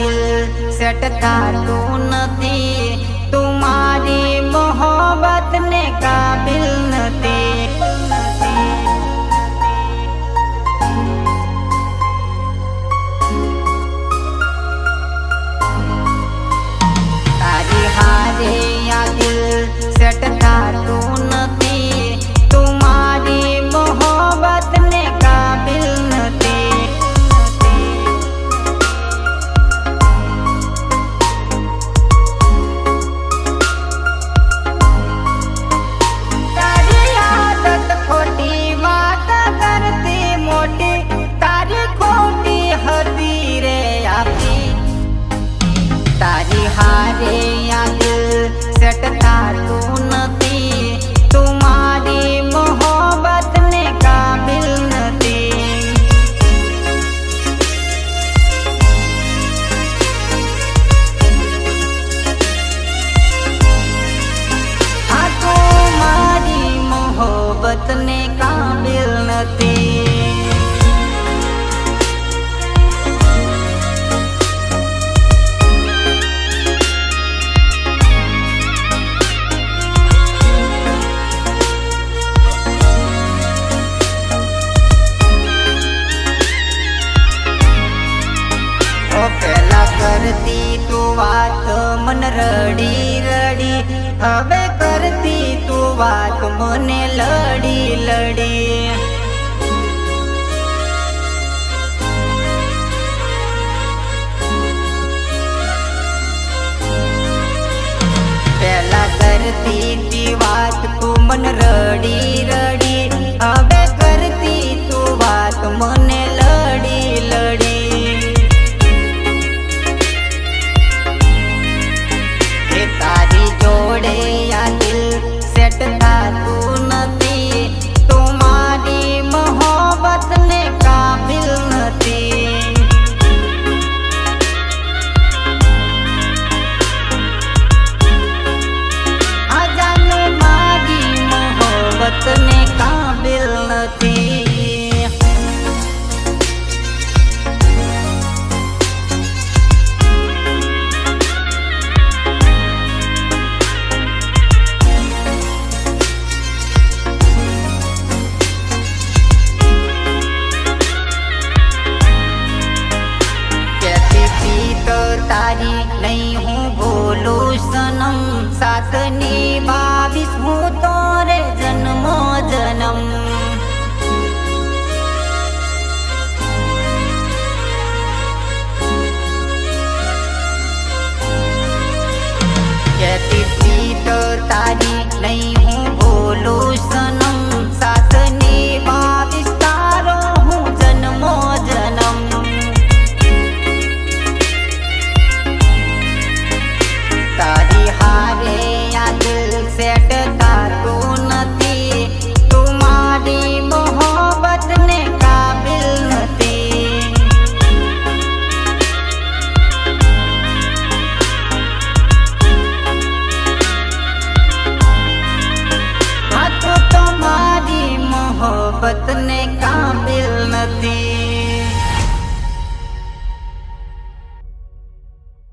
दिल सेट थातुं नथी, तुम्हारी मोहब्बत ने काबिल नथी। तारी हारे या दिल सेट थातुं नथी, तुम्हारी मोहब्बत ने काबिल नथी। तारी आदत खोटी बात करती मोटी, तारी खोटी हदी रे आपी। तारी हारे या दिल सेट थातुं नथी, तुम्हारी मोहब्बत ने काबिल नथी। हाँ तुम्हारी मोहब्बत ने काबिल नथी। पहला करती तू बात मन रड़ी रड़ी, हवे करती तू बात मने लड़ी लड़ी। पहला करती थी बात तू मन रड़ी रड़ी, हवे करती तू बात मने लड़ी लड़ी। तारी जोड़े या दिल सेट थातुं नथी, तुम्हारी मोहब्बत ने काबिल नथी। जाने मारी मोहब्बत ने काबिल नथी। तारी नहीं हूँ बोलू सनम, साथ निभावीश हूँ तोरे जन्मो जन्म। कहती थी तो तारी नहीं हूँ बोलू सनम, साथ निभावीश तारो हूँ जन्मो जन्म। तारी हारे या दिल सेट थातुं नथी, तुम्हारी मोहब्बत ने काबिल नथी। हाँ तो तुम्हारी मोहब्बत